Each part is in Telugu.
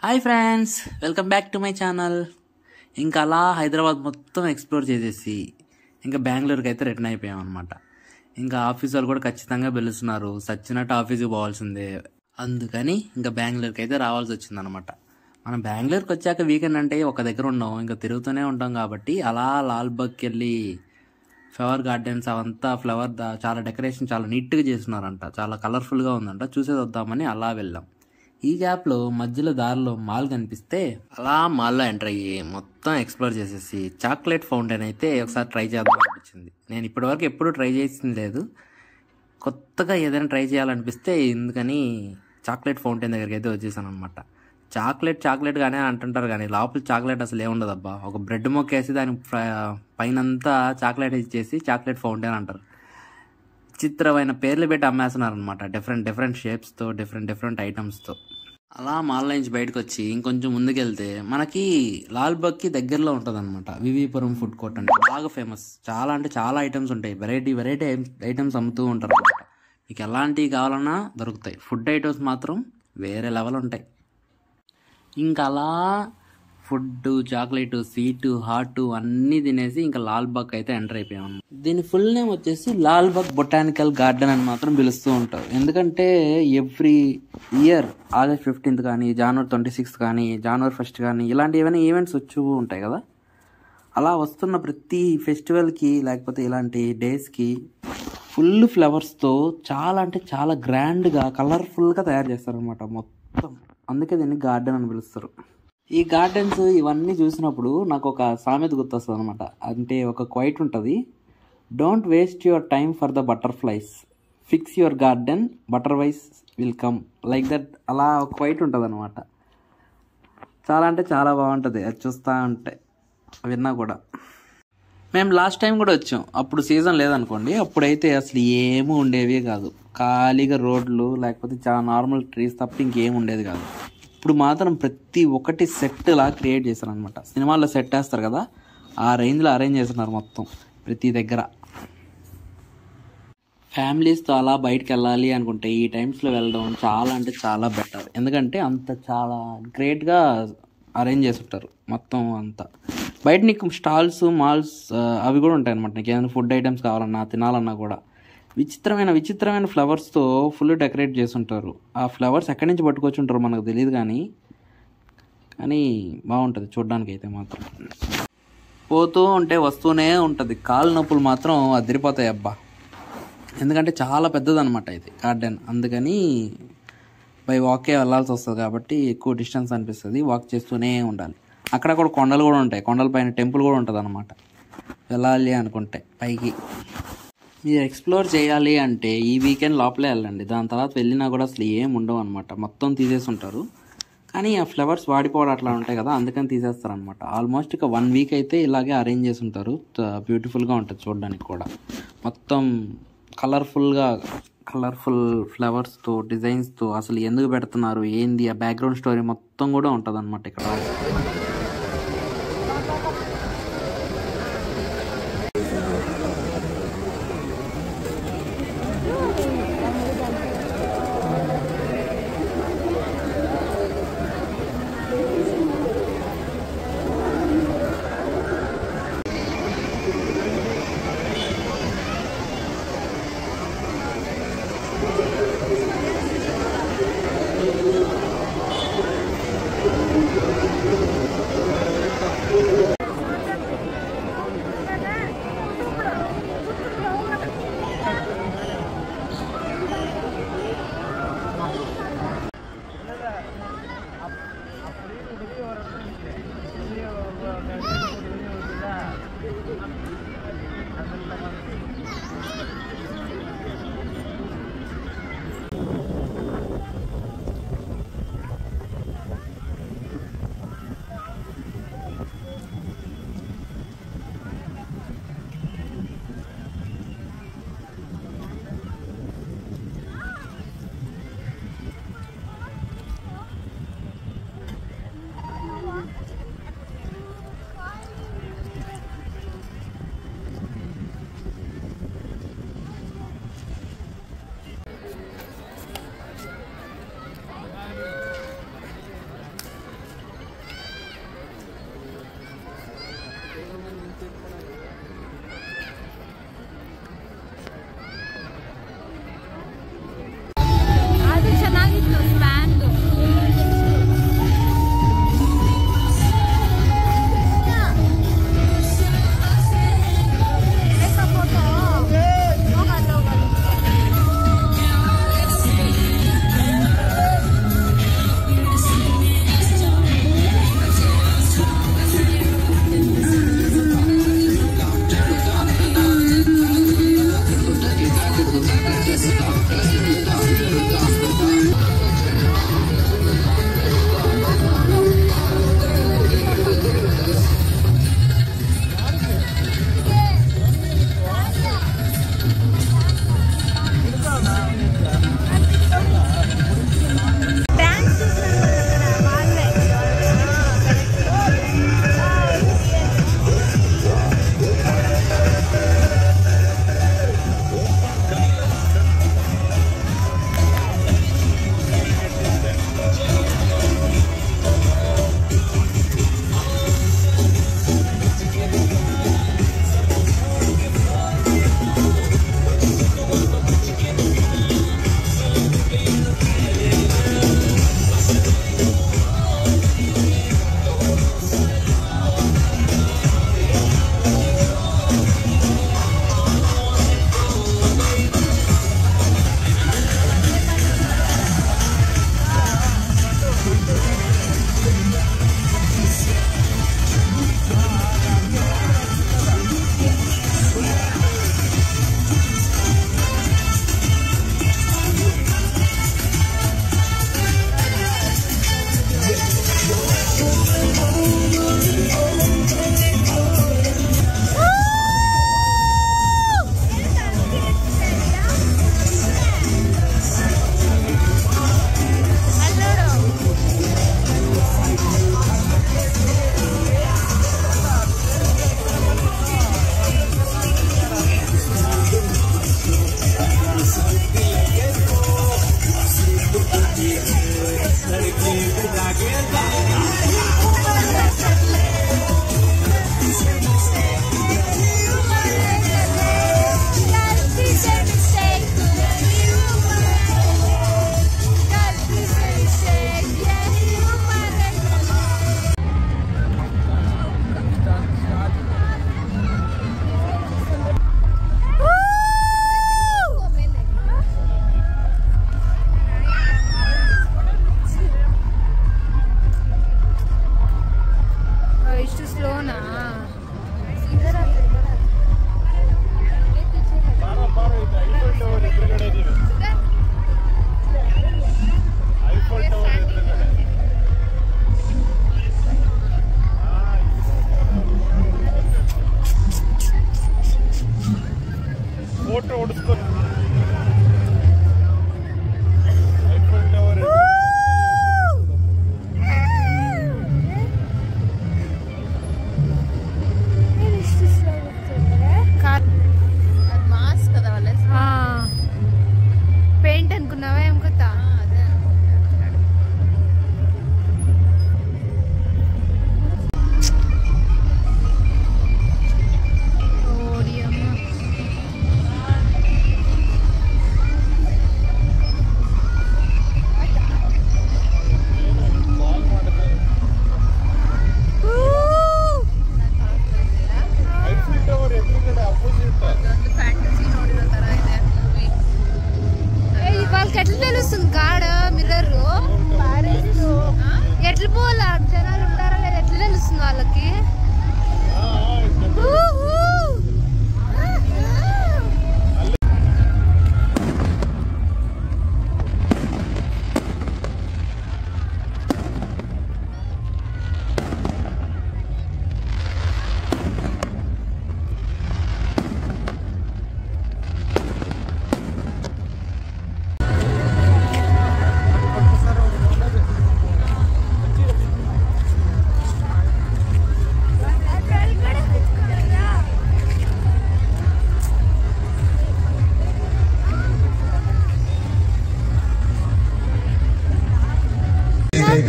Hi friends, welcome back to my channel. ఇంకా అలా హైదరాబాద్ మొత్తం ఎక్స్ప్లోర్ చేసేసి ఇంకా బెంగళూరుకి అయితే రిటర్న్ అయిపోయాం అనమాట. ఇంకా ఆఫీస్ వాళ్ళు కూడా ఖచ్చితంగా పిలుస్తున్నారు, సచ్చినట్టు ఆఫీస్కి పోవాల్సిందే. అందుకని ఇంకా బెంగళూరుకి అయితే రావాల్సి వచ్చిందనమాట. మనం బెంగళూరుకి వచ్చాక వీకెండ్ అంటే ఒక దగ్గర ఉన్నాం, ఇంకా తిరుగుతూనే ఉంటాం. కాబట్టి అలా లాల్బాగ్కి వెళ్ళి ఫ్లవర్ గార్డెన్స్ అవంతా చాలా డెకరేషన్ చాలా నీట్గా చేస్తున్నారంట, చాలా కలర్ఫుల్గా ఉందంట. చూసేది వద్దామని అలా వెళ్ళాం. ఈ గ్యాప్లో మధ్యలో దారిలో మాల్ కనిపిస్తే అలా మాల్లో ఎంటర్ అయ్యి మొత్తం ఎక్స్ప్లోర్ చేసేసి చాక్లెట్ ఫౌంటైన్ అయితే ఒకసారి ట్రై చేద్దాం అనిపించింది. నేను ఇప్పటివరకు ఎప్పుడూ ట్రై చేసింది లేదు, కొత్తగా ఏదైనా ట్రై చేయాలనిపిస్తే ఎందుకని చాక్లెట్ ఫౌంటైన్ దగ్గరికి అయితే వచ్చేసాను అనమాట. చాక్లెట్గానే అంటుంటారు కానీ లోపల చాక్లెట్ అసలు ఏముండదు అబ్బా. ఒక బ్రెడ్ మొక్కేసి దాని పైనంతా చాక్లెట్ ఇచ్చేసి చాక్లెట్ ఫౌంటైన్ అంటారు. చిత్రమైన పేర్లు పెట్టి అమ్మేస్తున్నారు అనమాట, డిఫరెంట్ షేప్స్తో డిఫరెంట్ ఐటమ్స్తో. అలా మాల్ నుంచి బయటకు వచ్చి ఇంకొంచెం ముందుకెళ్తే మనకి లాల్బాగ్కి దగ్గరలో ఉంటుంది అనమాట వివిపురం ఫుడ్ కోర్ట్. అంటే బాగా ఫేమస్, చాలా అంటే చాలా ఐటమ్స్ ఉంటాయి, వెరైటీ ఐటమ్స్ అమ్ముతూ ఉంటారు అనమాట. మీకు ఎలాంటివి కావాలన్నా దొరుకుతాయి. ఫుడ్ ఐటమ్స్ మాత్రం వేరే లెవెల్ ఉంటాయి. ఇంకా అలా ఫుడ్, చాక్లెట్, స్వీట్, హాట్ అన్నీ తినేసి ఇంకా లాల్బాగ్ అయితే ఎంటర్ అయిపోయాం. దీని ఫుల్ నేమ్ వచ్చేసి లాల్బాగ్ బొటానికల్ గార్డెన్ అని మాత్రం పిలుస్తూ ఉంటారు. ఎందుకంటే ఎవ్రీ ఇయర్ ఆగస్ట్ 15th కానీ, జనవరి 26th కానీ, జనవరి 1st కానీ ఇలాంటి ఏమైనా ఈవెంట్స్ వచ్చి ఉంటాయి కదా. అలా వస్తున్న ప్రతి ఫెస్టివల్కి లేకపోతే ఇలాంటి డేస్కి ఫుల్ ఫ్లవర్స్తో చాలా అంటే చాలా గ్రాండ్గా కలర్ఫుల్గా తయారు చేస్తారనమాట మొత్తం. అందుకే దీన్ని గార్డెన్ అని పిలుస్తారు. ఈ గార్డెన్స్ ఇవన్నీ చూసినప్పుడు నాకు ఒక సామెత గుర్తొస్తుంది అనమాట. అంటే ఒక క్వైట్ ఉంటుంది, don't waste your time for the butterflies, fix your garden, butterflies will come, like that. అలా ఒక క్వైట్ ఉంటుంది అనమాట. చాలా అంటే చాలా బాగుంటుంది అది చూస్తూ ఉంటే, విన్నా కూడా. మేము లాస్ట్ టైం కూడా వచ్చాం, అప్పుడు సీజన్ లేదనుకోండి. అప్పుడైతే అసలు ఏమీ ఉండేవి కాదు, ఖాళీగా రోడ్లు లేకపోతే చాలా నార్మల్ ట్రీస్ తప్ప ఇంకేం ఉండేది కాదు. ఇప్పుడు మాత్రం ప్రతి ఒక్కటి సెట్ లా క్రియేట్ చేశారు అనమాట. సినిమాల్లో సెట్ వేస్తారు కదా, ఆ రేంజ్లో అరేంజ్ చేస్తున్నారు మొత్తం ప్రతి దగ్గర. ఫ్యామిలీస్తో అలా బయటకు వెళ్ళాలి అనుకుంటే ఈ టైమ్స్లో వెళ్ళడం చాలా అంటే చాలా బెటర్. ఎందుకంటే అంత చాలా గ్రేట్గా అరేంజ్ చేసి ఉంటారు మొత్తం అంతా. బయట నీకు స్టాల్స్, మాల్స్ అవి కూడా ఉంటాయి అనమాట. నీకు ఏదైనా ఫుడ్ ఐటమ్స్ కావాలన్నా తినాలన్నా కూడా విచిత్రమైన ఫ్లవర్స్తో ఫుల్ డెకరేట్ చేసి ఉంటారు. ఆ ఫ్లవర్స్ ఎక్కడి నుంచి పట్టుకొచ్చి ఉంటారో మనకు తెలియదు కానీ బాగుంటుంది చూడడానికి అయితే మాత్రం. పోతూ ఉంటే వస్తూనే ఉంటుంది, కాళ్ళు నొప్పులు మాత్రం అదిరిపోతాయి అబ్బా. ఎందుకంటే చాలా పెద్దదన్నమాట ఇది గార్డెన్. అందుకని బై వాకే వెళ్ళాల్సి వస్తుంది కాబట్టి ఎక్కువ డిస్టెన్స్ అనిపిస్తుంది, వాక్ చేస్తూనే ఉండాలి. అక్కడ కూడా కొండలు కూడా ఉంటాయి, కొండల పైన టెంపుల్ కూడా ఉంటుంది అనమాట. వెళ్ళాలి అనుకుంటే పైకి మీరు ఎక్స్ప్లోర్ చేయాలి అంటే ఈ వీకెండ్ లోపలే వెళ్ళండి. దాని తర్వాత వెళ్ళినా కూడా అసలు ఏం ఉండవు అనమాట, మొత్తం తీసేసి ఉంటారు. కానీ ఆ ఫ్లవర్స్ వాడిపోవడం అట్లా ఉంటాయి కదా, అందుకని తీసేస్తారు అనమాట. ఆల్మోస్ట్ ఇక 1 వీక్ అయితే ఇలాగే అరేంజ్ చేసి ఉంటారు. బ్యూటిఫుల్గా ఉంటుంది చూడడానికి కూడా. మొత్తం కలర్ఫుల్ ఫ్లవర్స్తో, డిజైన్స్తో అసలు ఎందుకు పెడుతున్నారు ఏంది ఆ బ్యాక్గ్రౌండ్ స్టోరీ మొత్తం కూడా ఉంటుంది అనమాట ఇక్కడ.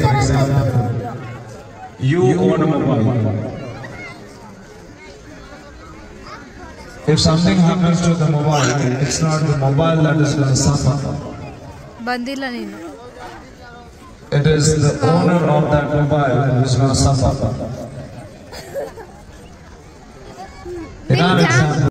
For example, you own a mobile. If something happens to the mobile, it's not the mobile that is going to suffer. It is the owner of that mobile who is going to suffer. In our example,